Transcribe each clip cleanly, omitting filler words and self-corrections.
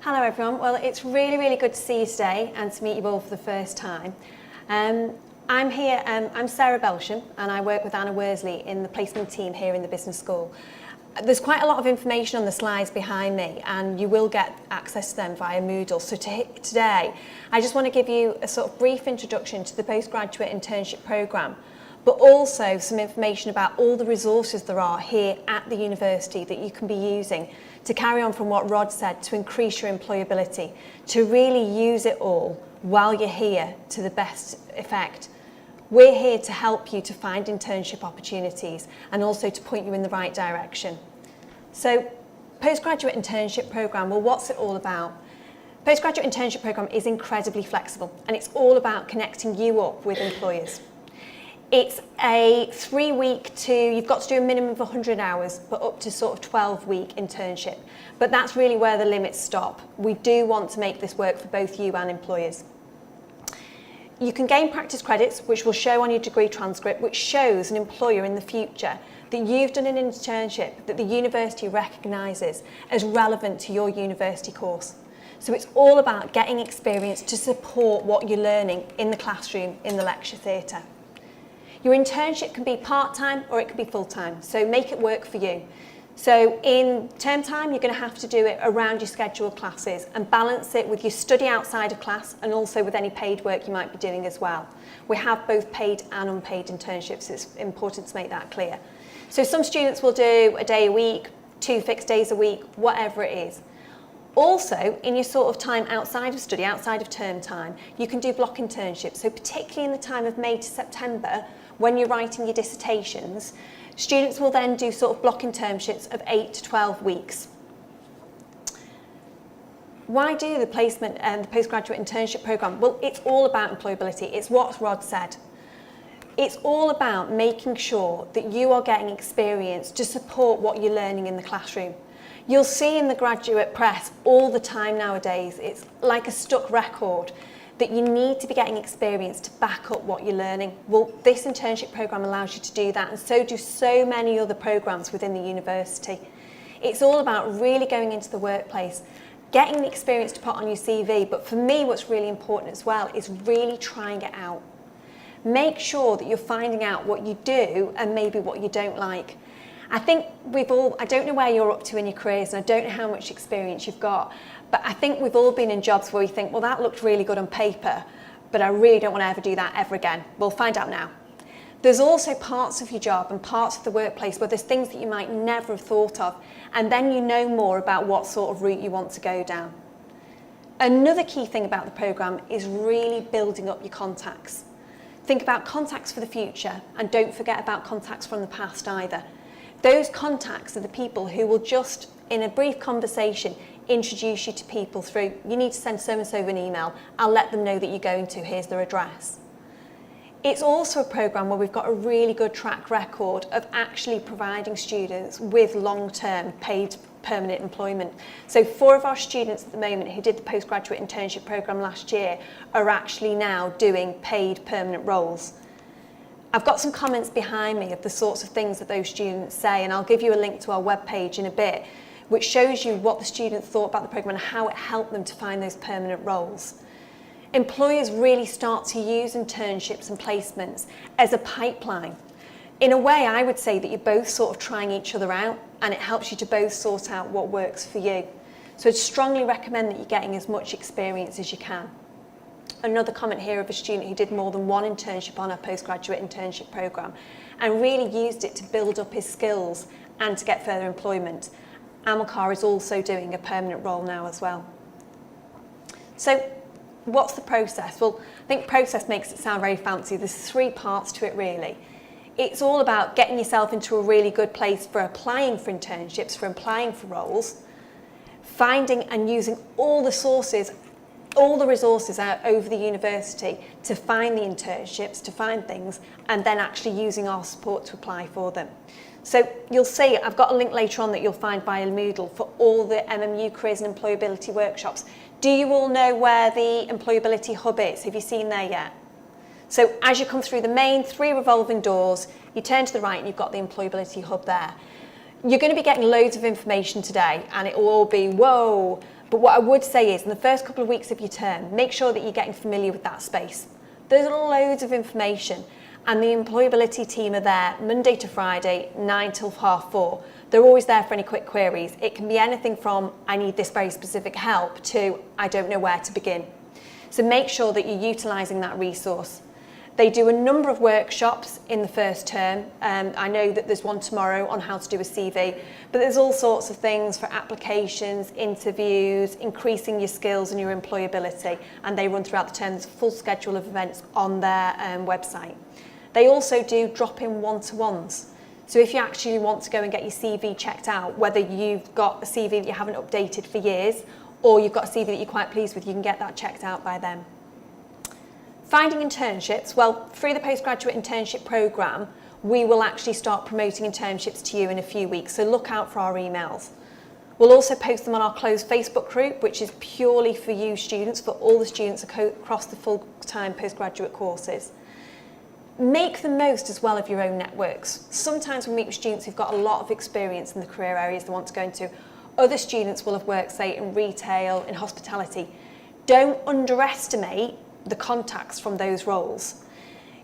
Hello everyone, well it's really good to see you today and to meet you all for the first time. I'm here, I'm Sarah Belsham and I work with Anna Worsley in the placement team here in the business school. There's quite a lot of information on the slides behind me and you will get access to them via Moodle. So today I just want to give you a sort of brief introduction to the Postgraduate Internship programme, but also some information about all the resources there are here at the university that you can be using to carry on from what Rod said, to increase your employability, to really use it all while you're here to the best effect. We're here to help you to find internship opportunities and also to point you in the right direction. So, Postgraduate Internship Programme, well, what's it all about? Postgraduate Internship Programme is incredibly flexible and it's all about connecting you up with employers. It's a 3-week to, you've got to do a minimum of 100 hours, but up to sort of 12-week internship. But that's really where the limits stop. We do want to make this work for both you and employers. You can gain practice credits, which will show on your degree transcript, which shows an employer in the future that you've done an internship that the university recognises as relevant to your university course. So it's all about getting experience to support what you're learning in the classroom, in the lecture theatre. Your internship can be part-time or it can be full-time, so make it work for you. So in term time, you're going to have to do it around your scheduled classes and balance it with your study outside of class and also with any paid work you might be doing as well. We have both paid and unpaid internships, it's important to make that clear. So some students will do a day a week, 2 fixed days a week, whatever it is. Also, in your sort of time outside of study, outside of term time, you can do block internships. So particularly in the time of May to September, when you're writing your dissertations, students will then do sort of block internships of 8 to 12 weeks. Why do the placement and the postgraduate internship programme? Well, it's all about employability. It's what Rod said. It's all about making sure that you are getting experience to support what you're learning in the classroom. You'll see in the graduate press all the time nowadays, it's like a stuck record that you need to be getting experience to back up what you're learning. Well, this internship programme allows you to do that, and so do so many other programmes within the university. It's all about really going into the workplace, getting the experience to put on your CV, but for me what's really important as well is really trying it out. Make sure that you're finding out what you do and maybe what you don't like. I think I don't know where you're up to in your careers and I don't know how much experience you've got, but I think we've all been in jobs where we think, well, that looked really good on paper, but I really don't want to ever do that ever again. We'll find out now. There's also parts of your job and parts of the workplace where there's things that you might never have thought of, and then you know more about what sort of route you want to go down. Another key thing about the programme is really building up your contacts. Think about contacts for the future and don't forget about contacts from the past either. Those contacts are the people who will just, in a brief conversation, introduce you to people through, you need to send so-and-so an email, I'll let them know that you're going to, here's their address. It's also a programme where we've got a really good track record of actually providing students with long-term paid permanent employment. So 4 of our students at the moment who did the postgraduate internship programme last year are actually now doing paid permanent roles. I've got some comments behind me of the sorts of things that those students say, and I'll give you a link to our webpage in a bit, which shows you what the students thought about the programme and how it helped them to find those permanent roles. Employers really start to use internships and placements as a pipeline. In a way, I would say that you're both sort of trying each other out, and it helps you to both sort out what works for you. So I'd strongly recommend that you're getting as much experience as you can. Another comment here of a student who did more than 1 internship on our postgraduate internship programme and really used it to build up his skills and to get further employment. Amilcar is also doing a permanent role now as well. So what's the process? Well, I think process makes it sound very fancy. There's 3 parts to it really. It's all about getting yourself into a really good place for applying for internships, for applying for roles, finding and using all the resources out over the university to find the internships, to find things, and then actually using our support to apply for them. So you'll see, I've got a link later on that you'll find via Moodle for all the MMU careers and employability workshops. Do you all know where the employability hub is? Have you seen there yet? So as you come through the main 3 revolving doors, you turn to the right and you've got the employability hub there. You're going to be getting loads of information today and it will all be, whoa, But what I would say is in the first couple of weeks of your term, make sure that you're getting familiar with that space. There's loads of information, and the employability team are there Monday to Friday, 9 till 4:30. They're always there for any quick queries. It can be anything from I need this very specific help to I don't know where to begin. So make sure that you're utilising that resource. They do a number of workshops in the first term. I know that there's one tomorrow on how to do a CV, but there's all sorts of things for applications, interviews, increasing your skills and your employability, and they run throughout the term. There's a full schedule of events on their website. They also do drop-in one-to-ones. So if you actually want to go and get your CV checked out, whether you've got a CV that you haven't updated for years, or you've got a CV that you're quite pleased with, you can get that checked out by them. Finding internships, well, through the Postgraduate Internship Programme, we will actually start promoting internships to you in a few weeks, so look out for our emails. We'll also post them on our closed Facebook group, which is purely for you students, for all the students across the full-time postgraduate courses. Make the most as well of your own networks. Sometimes we meet with students who've got a lot of experience in the career areas they want to go into. Other students will have worked, say, in retail, in hospitality. Don't underestimate the contacts from those roles.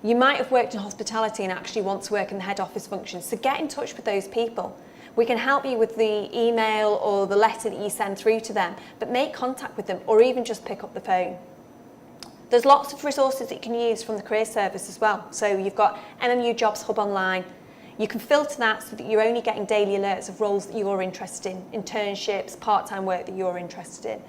You might have worked in hospitality and actually want to work in the head office function, so get in touch with those people. We can help you with the email or the letter that you send through to them, but make contact with them or even just pick up the phone. There's lots of resources that you can use from the career service as well. So you've got MMU Jobs Hub online. You can filter that so that you're only getting daily alerts of roles that you're interested in, internships, part-time work that you're interested in.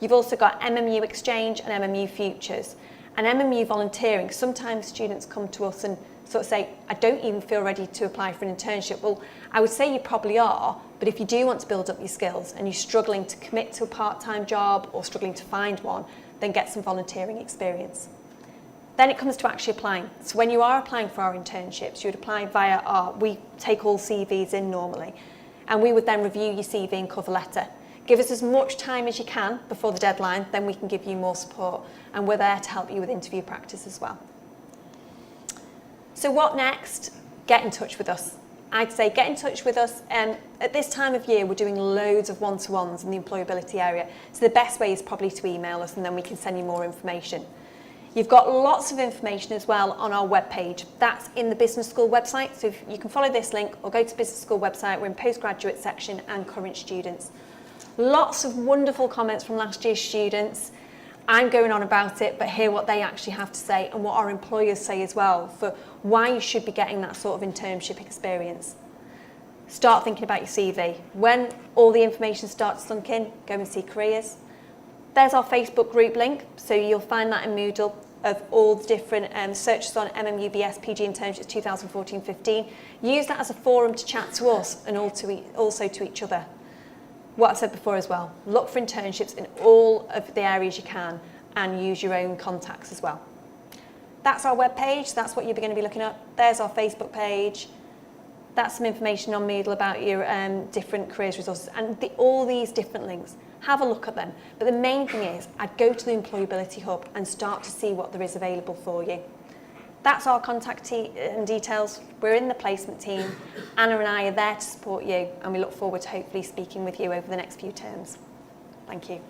You've also got MMU Exchange and MMU Futures. And MMU volunteering, sometimes students come to us and sort of say, I don't even feel ready to apply for an internship. Well, I would say you probably are, but if you do want to build up your skills and you're struggling to commit to a part-time job or struggling to find one, then get some volunteering experience. Then it comes to actually applying. So when you are applying for our internships, you would apply via we take all CVs in normally, and we would then review your CV and cover letter. Give us as much time as you can before the deadline, then we can give you more support, and we're there to help you with interview practice as well. So what next? Get in touch with us. I'd say get in touch with us. At this time of year, we're doing loads of one-to-ones in the employability area, so the best way is probably to email us and then we can send you more information. You've got lots of information as well on our webpage. That's in the business school website, so if you can follow this link or go to business school website. We're in postgraduate section and current students. Lots of wonderful comments from last year's students. I'm going on about it, but hear what they actually have to say and what our employers say as well for why you should be getting that sort of internship experience. Start thinking about your CV. When all the information starts to sunk in, go and see careers. There's our Facebook group link, so you'll find that in Moodle of all the different searches on MMUBS PG Internships 2014-15. Use that as a forum to chat to us and also to each other. What I've said before as well, look for internships in all of the areas you can and use your own contacts as well. That's our webpage, that's what you're going to be looking at. There's our Facebook page. That's some information on Moodle about your different careers resources and all these different links. Have a look at them. But the main thing is, I'd go to the Employability Hub and start to see what there is available for you. That's our contact details. We're in the placement team. Anna and I are there to support you, and we look forward to hopefully speaking with you over the next few terms. Thank you.